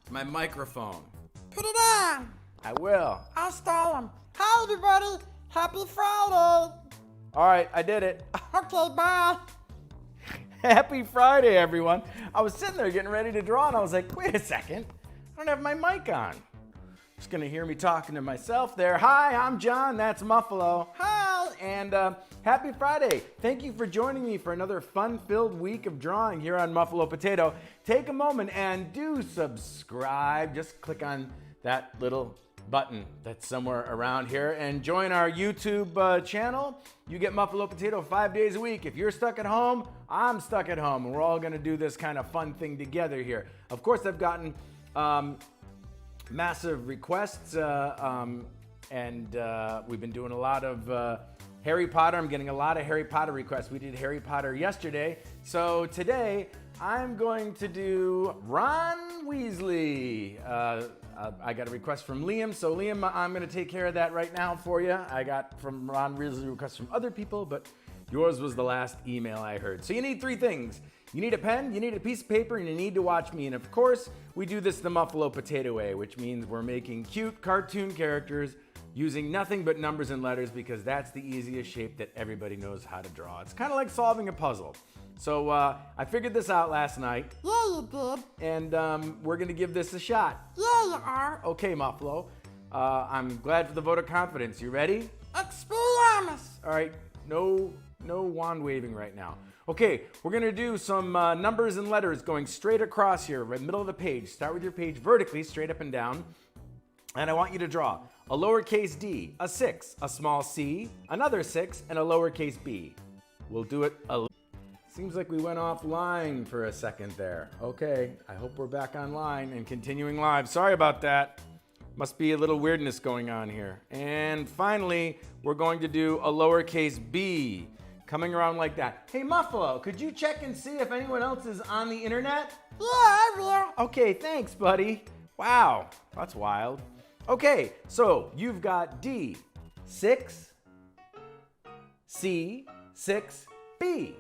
My microphone. Put it on. I will. I'll stall him. Hi, everybody. Happy Friday. All right, I did it. Okay, bye. Happy Friday, everyone. I was sitting there getting ready to draw, and I was like, wait a second. I don't have my mic on. Just going to hear me talking to myself there. Hi, I'm John. That's Muffalo. Hi, and happy Friday. Thank you for joining me for another fun-filled week of drawing here on Muffalo Potato. Take a moment and do subscribe. Just click on that little button that's somewhere around here and join our YouTube channel. You get Muffalo Potato 5 days a week. If you're stuck at home, I'm stuck at home, and we're all going to do this kind of fun thing together here. Of course, I've gotten massive requests, and we've been doing a lot of Harry Potter. I'm getting a lot of Harry Potter requests. We did Harry Potter yesterday, so today I'm going to do Ron Weasley. I got a request from Liam, so Liam, I'm going to take care of that right now for you. I got from Ron Weasley requests from other people, but yours was the last email I heard. So you need three things. You need a pen, you need a piece of paper, and you need to watch me. And of course, we do this the Muffalo Potato way, which means we're making cute cartoon characters using nothing but numbers and letters because that's the easiest shape that everybody knows how to draw. It's kind of like solving a puzzle. So I figured this out last night. Yeah, you did. And we're going to give this a shot. Yeah, you are. Okay, Muffalo. I'm glad for the vote of confidence. You ready? Expelliarmus. All right. No wand waving right now. Okay, we're going to do some numbers and letters going straight across here, right middle of the page. Start with your page vertically, straight up and down. And I want you to draw a lowercase d, a 6, a small c, another 6, and a lowercase b. We'll do it Seems like we went offline for a second there. Okay, I hope we're back online and continuing live. Sorry about that. Must be a little weirdness going on here. And finally, we're going to do a lowercase b, coming around like that. Hey, Muffalo, could you check and see if anyone else is on the internet? Yeah, I will. Okay, thanks, buddy. Wow, that's wild. Okay, so you've got D, 6, C, 6, B.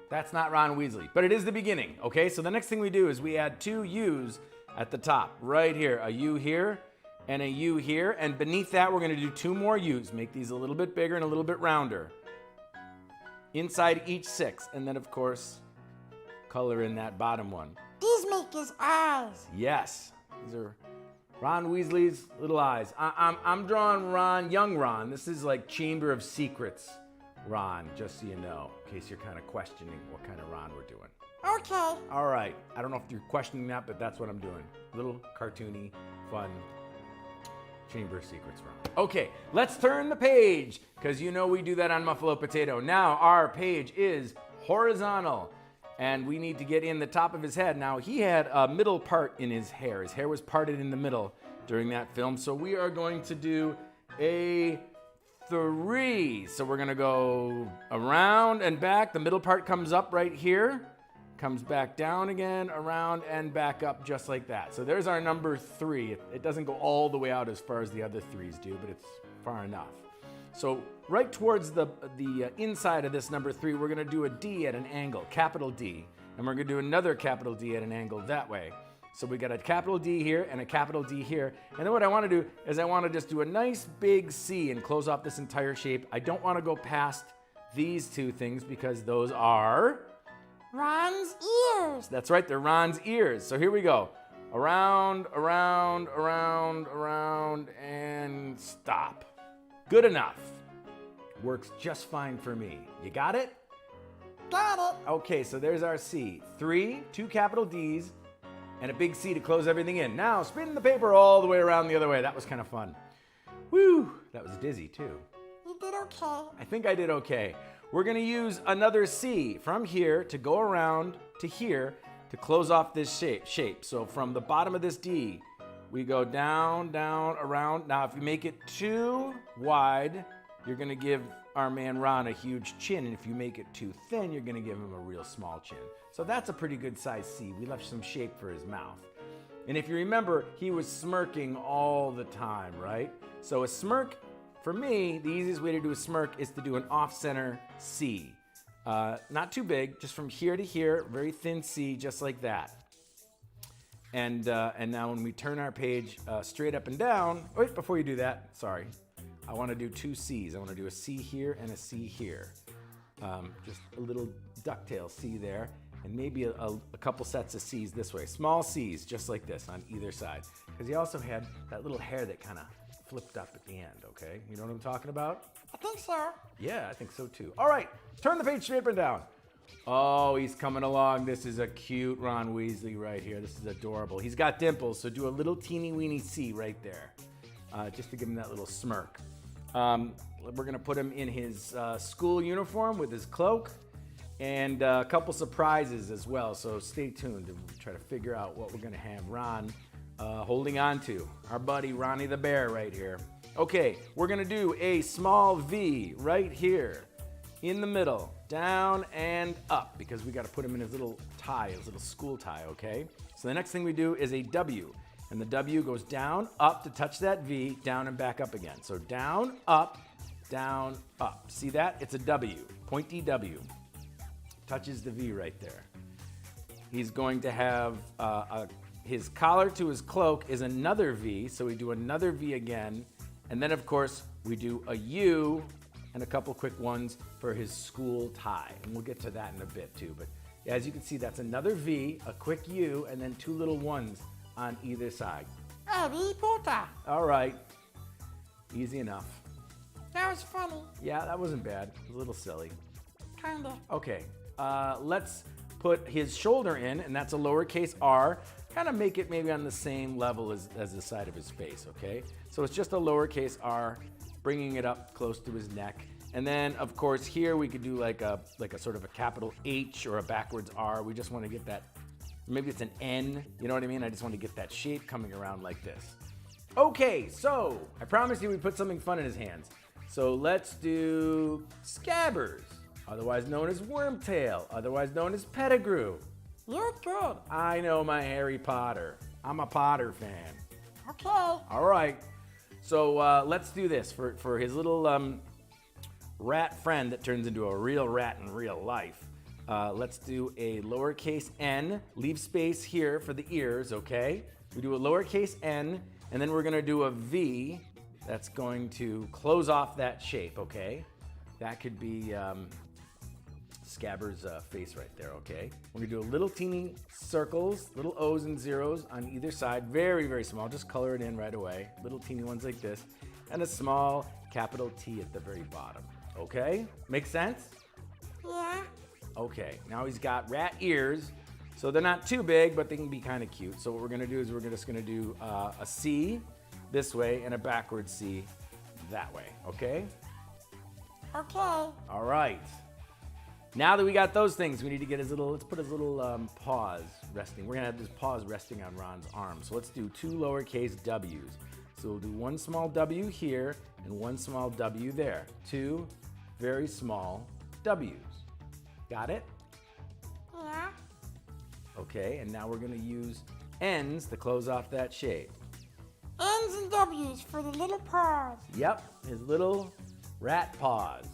That's not Ron Weasley, but it is the beginning, okay? So the next thing we do is we add two U's at the top, right here. A U here and a U here, and beneath that we're gonna do two more U's. Make these a little bit bigger and a little bit rounder. Inside each 6, and then of course, color in that bottom one. These make his eyes. Yes, these are Ron Weasley's little eyes. I'm drawing Ron, young Ron. This is like Chamber of Secrets Ron, just so you know, in case you're kind of questioning what kind of Ron we're doing. Okay. All right, I don't know if you're questioning that, but that's what I'm doing. Little cartoony, fun Chamber of Secrets Ron. Okay, let's turn the page, because you know we do that on Muffalo Potato. Now our page is horizontal, and we need to get in the top of his head. Now he had a middle part in his hair. His hair was parted in the middle during that film, so we are going to do a 3. So we're gonna go around and back. The middle part comes up right here, comes back down again, around and back up just like that. So there's our number 3. It doesn't go all the way out as far as the other 3s do, but it's far enough. So right towards the inside of this number 3, we're gonna do a D at an angle, capital D. And we're gonna do another capital D at an angle that way. So we got a capital D here and a capital D here. And then what I wanna do is I wanna just do a nice big C and close off this entire shape. I don't wanna go past these two things because those are Ron's ears. That's right, they're Ron's ears. So here we go. Around, around, around, around, and stop. Good enough. Works just fine for me. You got it? Got it. Okay, so there's our C. 3, 2 capital D's, and a big C to close everything in. Now, spin the paper all the way around the other way. That was kind of fun. Woo, that was dizzy too. You did okay. I think I did okay. We're gonna use another C from here to go around to here to close off this shape. So from the bottom of this D, we go down, down, around. Now, if you make it too wide, you're gonna give our man Ron a huge chin. And if you make it too thin, you're gonna give him a real small chin. So that's a pretty good size C. We left some shape for his mouth. And if you remember, he was smirking all the time, right? So a smirk, for me, the easiest way to do a smirk is to do an off-center C. Not too big, just from here to here, very thin C, just like that. And now when we turn our page straight up and down, wait, before you do that, sorry, I want to do two C's. I want to do a C here and a C here. Just a little ducktail C there, and maybe a couple sets of C's this way. Small C's, just like this on either side. Because he also had that little hair that kind of flipped up at the end, okay? You know what I'm talking about? I think so. Yeah, I think so too. All right, turn the page straight up and down. Oh, he's coming along. This is a cute Ron Weasley right here. This is adorable. He's got dimples, so do a little teeny weeny C right there, just to give him that little smirk. We're gonna put him in his school uniform with his cloak, and a couple surprises as well. So stay tuned to try to figure out what we're gonna have Ron holding on to. Our buddy Ronnie the Bear right here. Okay, we're gonna do a small V right here in the middle, down and up, because we got to put him in his little tie, his little school tie, okay? So the next thing we do is a W, and the W goes down, up to touch that V, down and back up again. So down, up. See that? It's a W, pointy W. Touches the V right there. He's going to have his collar to his cloak is another V, so we do another V again, and then of course we do a U and a couple quick ones for his school tie. And we'll get to that in a bit too. But as you can see, that's another V, a quick U, and then two little ones on either side. Harry Potter. All right, easy enough. That was funny. Yeah, that wasn't bad, a little silly. Kinda. Okay, let's put his shoulder in, and that's a lowercase r. Kind of make it maybe on the same level as the side of his face, okay? So it's just a lowercase r, bringing it up close to his neck. And then, of course, here we could do like a sort of a capital H or a backwards R. We just want to get that, maybe it's an N, you know what I mean? I just want to get that shape coming around like this. Okay, so I promised you we'd put something fun in his hands. So let's do Scabbers, otherwise known as Wormtail, otherwise known as Pettigrew. You're good. I know my Harry Potter. I'm a Potter fan. Okay. All right. So let's do this for his little rat friend that turns into a real rat in real life. Let's do a lowercase n, leave space here for the ears, okay? We do a lowercase n, and then we're gonna do a V that's going to close off that shape, okay? That could be Scabber's face right there, okay? We're gonna do a little teeny circles, little O's and zeros on either side, very, very small, just color it in right away. Little teeny ones like this, and a small capital T at the very bottom, okay? Make sense? Yeah. Okay, now he's got rat ears, so they're not too big, but they can be kind of cute. So what we're gonna do is we're just gonna do a C this way and a backward C that way, okay? Okay. All right. Now that we got those things, we need to get his little, let's put his little paws resting. We're gonna have his paws resting on Ron's arm. So let's do two lowercase W's. So we'll do one small W here and one small W there. Two very small W's. Got it? Yeah. Okay, and now we're gonna use N's to close off that shape. N's and W's for the little paws. Yep, his little rat paws.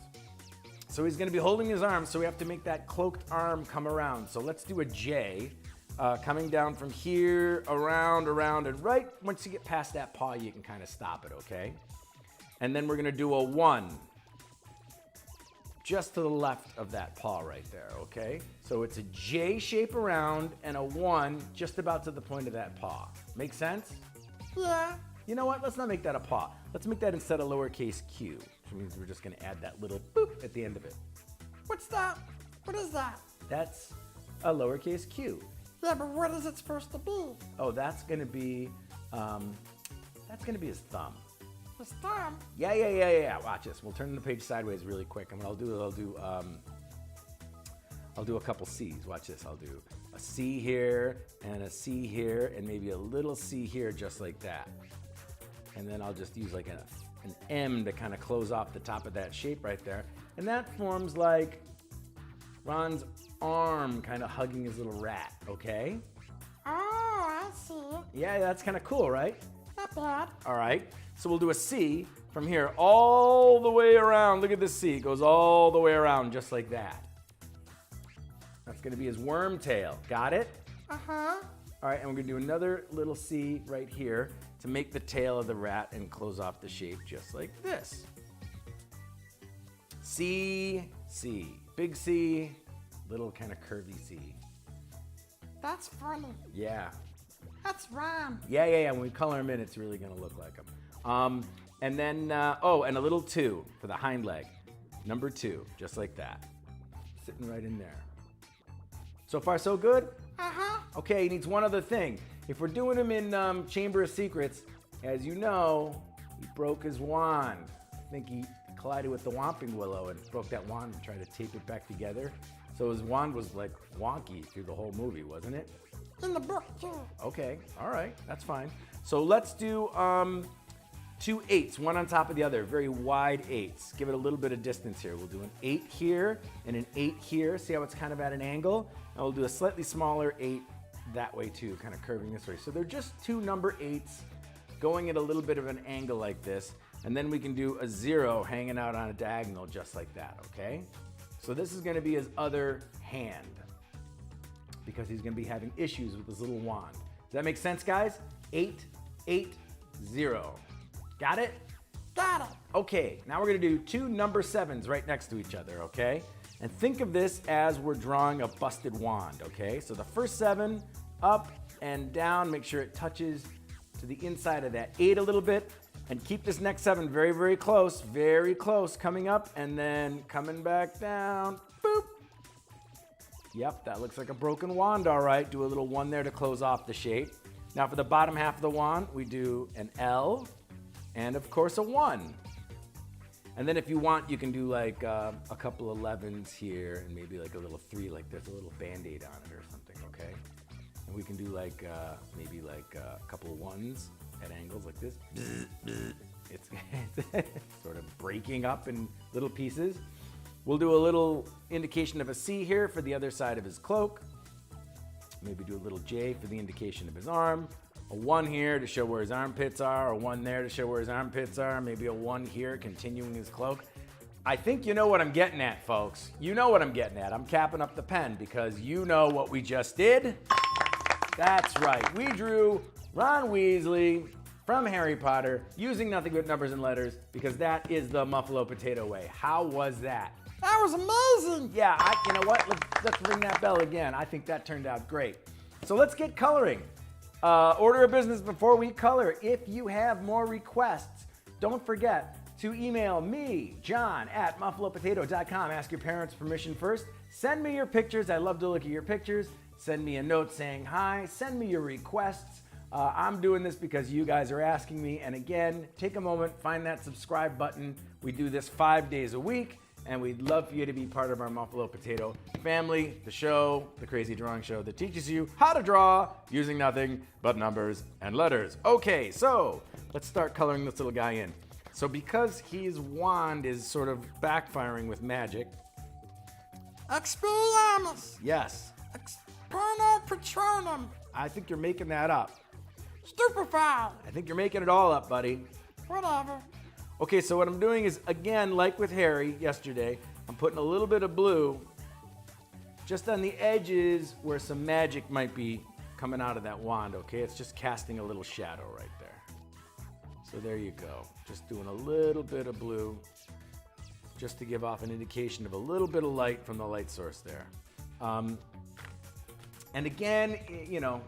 So he's gonna be holding his arm, so we have to make that cloaked arm come around. So let's do a J, coming down from here, around, and right once you get past that paw, you can kind of stop it, okay? And then we're gonna do a 1, just to the left of that paw right there, okay? So it's a J shape around and a 1 just about to the point of that paw. Make sense? Yeah. You know what? Let's not make that a paw. Let's make that instead a lowercase q, which means we're just gonna add that little boop at the end of it. What's that? What is that? That's a lowercase q. Yeah, but what is it supposed to be? Oh, that's gonna be his thumb. His thumb? Yeah. Watch this. We'll turn the page sideways really quick, and what I'll do a couple C's. Watch this. I'll do a C here and a C here, and maybe a little C here, just like that. And then I'll just use like an M to kind of close off the top of that shape right there. And that forms like Ron's arm kind of hugging his little rat, okay? Oh, I see. Yeah, that's kind of cool, right? Not bad. All right, so we'll do a C from here all the way around. Look at this C, it goes all the way around just like that. That's gonna be his worm tail, got it? Uh-huh. All right, and we're gonna do another little C right here to make the tail of the rat and close off the shape just like this. C, C, big C, little kind of curvy C. That's funny. Yeah. That's Ron. Yeah. When we color them in, it's really gonna look like them. And then, oh, and a little 2 for the hind leg. Number 2, just like that. Sitting right in there. So far, so good? Uh-huh. Okay, he needs one other thing. If we're doing him in Chamber of Secrets, as you know, he broke his wand. I think he collided with the Whomping Willow and broke that wand and tried to tape it back together. So his wand was like wonky through the whole movie, wasn't it? In the book, too. Okay, all right, that's fine. So let's do 2 8s, one on top of the other, very wide 8s. Give it a little bit of distance here. We'll do an 8 here and an 8 here. See how it's kind of at an angle? And we'll do a slightly smaller 8 that way too, kind of curving this way. So they're just 2 number 8s going at a little bit of an angle like this. And then we can do a 0 hanging out on a diagonal just like that, okay? So this is gonna be his other hand because he's gonna be having issues with his little wand. Does that make sense, guys? 8, 8, 0. Got it? Got it. Okay, now we're gonna do 2 number 7s right next to each other, okay? And think of this as we're drawing a busted wand, okay? So the first 7, up and down, make sure it touches to the inside of that 8 a little bit, and keep this next 7 very, very close, coming up, and then coming back down, boop. Yep, that looks like a broken wand, all right. Do a little 1 there to close off the shape. Now for the bottom half of the wand, we do an L, and of course a 1. And then if you want, you can do like a couple 11s here and maybe like a little 3, like there's a little Band-Aid on it or something, okay? And we can do like maybe like a couple 1s at angles like this. It's sort of breaking up in little pieces. We'll do a little indication of a C here for the other side of his cloak. Maybe do a little J for the indication of his arm. A 1 here to show where his armpits are, a 1 there to show where his armpits are, maybe a 1 here continuing his cloak. I think you know what I'm getting at, folks. You know what I'm getting at. I'm capping up the pen because you know what we just did. That's right. We drew Ron Weasley from Harry Potter using nothing but numbers and letters because that is the Muffalo Potato way. How was that? That was amazing. Yeah, you know what? Let's ring that bell again. I think that turned out great. So let's get coloring. Order of business before we color. If you have more requests, don't forget to email me, John, at muffalopotato.com. Ask your parents' permission first. Send me your pictures. I love to look at your pictures. Send me a note saying hi. Send me your requests. I'm doing this because you guys are asking me. And again, take a moment, find that subscribe button. We do this 5 days a week, and we'd love for you to be part of our Muffalo Potato family, the show, the crazy drawing show that teaches you how to draw using nothing but numbers and letters. Okay, so let's start coloring this little guy in. So because his wand is sort of backfiring with magic. Expelliarmus. Yes. Experno Patronum. I think you're making that up. Stupefied. I think you're making it all up, buddy. Whatever. Okay, so what I'm doing is, again, like with Harry yesterday, I'm putting a little bit of blue just on the edges where some magic might be coming out of that wand, okay? It's just casting a little shadow right there. So there you go. Just doing a little bit of blue just to give off an indication of a little bit of light from the light source there. And again, you know,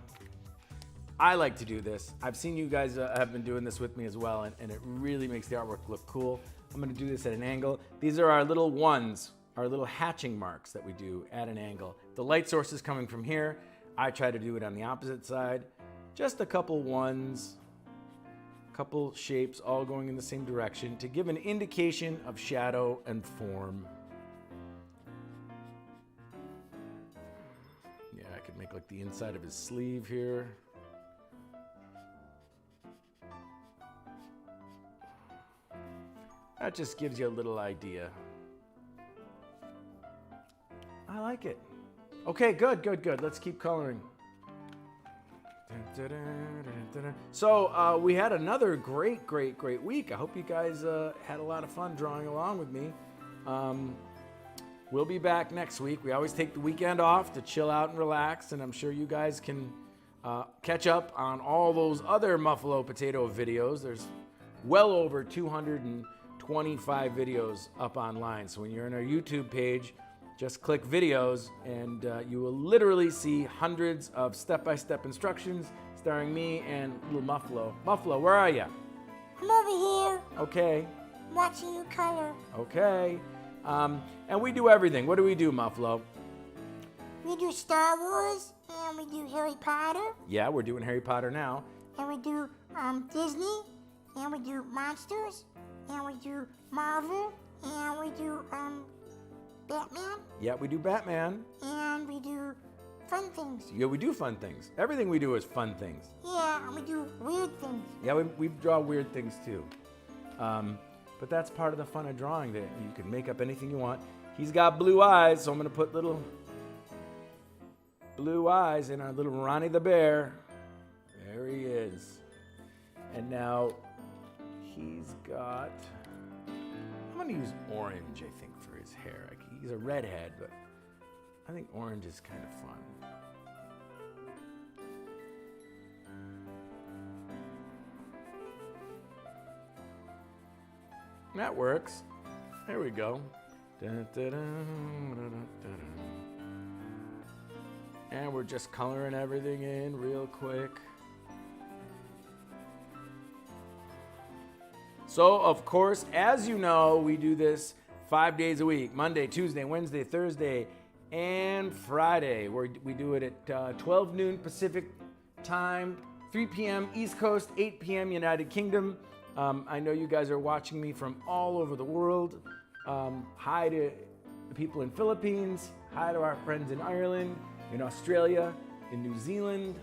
I like to do this. I've seen you guys have been doing this with me as well, and it really makes the artwork look cool. I'm gonna do this at an angle. These are our little 1s, our little hatching marks that we do at an angle. The light source is coming from here. I try to do it on the opposite side. Just a couple 1s, couple shapes all going in the same direction to give an indication of shadow and form. Yeah, I could make like the inside of his sleeve here. That just gives you a little idea. I like it. Okay, good. Let's keep coloring. So we had another great week. I hope you guys had a lot of fun drawing along with me. We'll be back next week. We always take the weekend off to chill out and relax, and I'm sure you guys can catch up on all those other Muffalo Potato videos. There's well over 225 videos up online. So when you're on our YouTube page, just click videos and you will literally see hundreds of step-by-step instructions starring me and little Muffalo. Muffalo, where are you? I'm over here Okay, watching you color. okay. And we do everything. What do we do, Muffalo? We do Star Wars, and we do Harry Potter, Yeah, we're doing Harry Potter now. and we do Disney, and we do Monsters, and we do Marvel, and we do Batman, Yeah, we do Batman. and we do fun things. Yeah, we do fun things. Everything we do is fun things. Yeah, and we do weird things. Yeah, we draw weird things too. But that's part of the fun of drawing, that you can make up anything you want. He's got blue eyes, so I'm gonna put little blue eyes in our little Ronnie the Bear. There he is. And now he's got, I'm gonna use orange, I think, for his hair. He's a redhead, but I think orange is kind of fun. That works. There we go. And we're just coloring everything in real quick. So, of course, as you know, we do this 5 days a week: Monday, Tuesday, Wednesday, Thursday, and Friday. We do it at 12 noon Pacific time, 3 p.m. East Coast, 8 p.m. United Kingdom. I know you guys are watching me from all over the world. Hi to the people in Philippines. Hi to our friends in Ireland, in Australia, in New Zealand,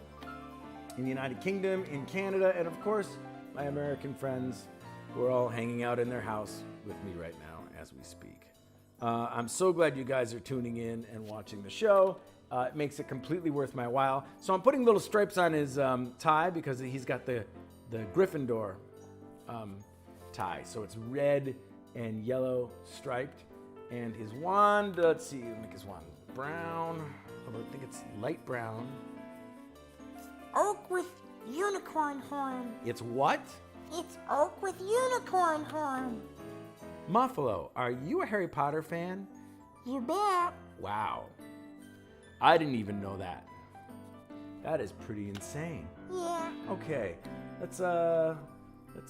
in the United Kingdom, in Canada, and of course, my American friends who are all hanging out in their house with me right now as we speak. I'm so glad you guys are tuning in and watching the show. It makes it completely worth my while. So I'm putting little stripes on his tie because he's got the Gryffindor tie. So it's red and yellow striped. And his wand, let's see, make his wand brown. Although I think it's light brown. Oak with unicorn horn. It's what? It's oak with unicorn horn. Muffalo, are you a Harry Potter fan? You bet. Wow. I didn't even know that. That is pretty insane. Yeah. Okay, let's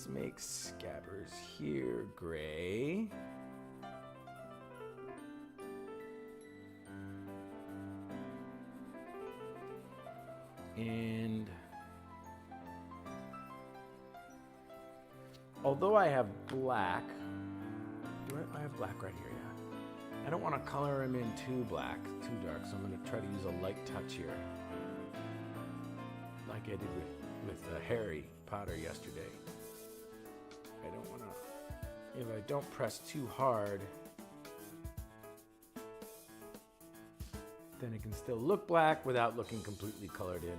make Scabbers here gray. And although I have black, I have black right here, yeah. I don't want to color him in too black, too dark, so I'm going to try to use a light touch here. Like I did with Harry Potter yesterday. I don't want to, if I don't press too hard, then it can still look black without looking completely colored in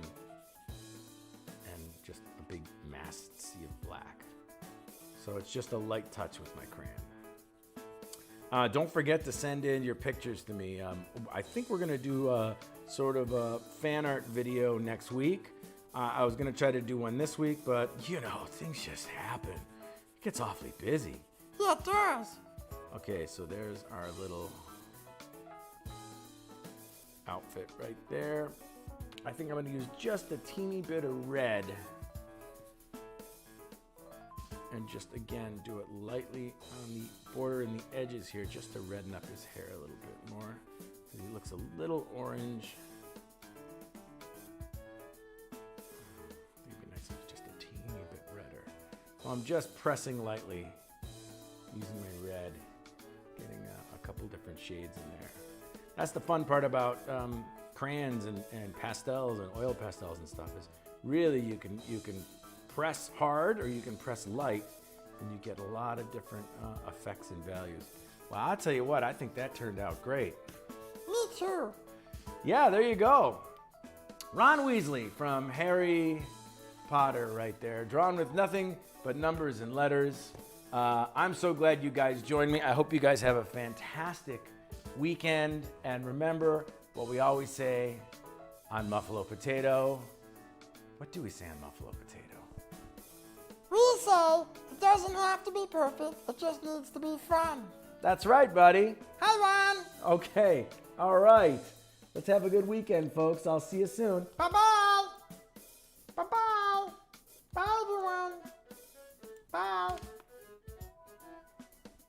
and just a big masked sea of black. So it's just a light touch with my crayon. Don't forget to send in your pictures to me. I think we're gonna do a sort of a fan art video next week. I was gonna try to do one this week, but you know, things just happen. It gets awfully busy. Yeah, it does. Okay, so there's our little outfit right there. I think I'm gonna use just a teeny bit of red and just again do it lightly on the border and the edges here just to redden up his hair a little bit more. He looks a little orange. It'd be nice if it's just a teeny bit redder. So I'm just pressing lightly using my red, getting a couple different shades in there. That's the fun part about crayons and pastels and oil pastels and stuff, is really you can press hard or you can press light and you get a lot of different effects and values. Well, I'll tell you what, I think that turned out great. Me too. Yeah, there you go. Ron Weasley from Harry Potter right there, drawn with nothing but numbers and letters. I'm so glad you guys joined me. I hope you guys have a fantastic weekend. And remember what we always say on Muffalo Potato: What do we say on Muffalo Potato? We say it doesn't have to be perfect, it just needs to be fun. That's right, buddy. Hi, Ron. Okay, all right. Let's have a good weekend, folks. I'll see you soon. Bye-bye.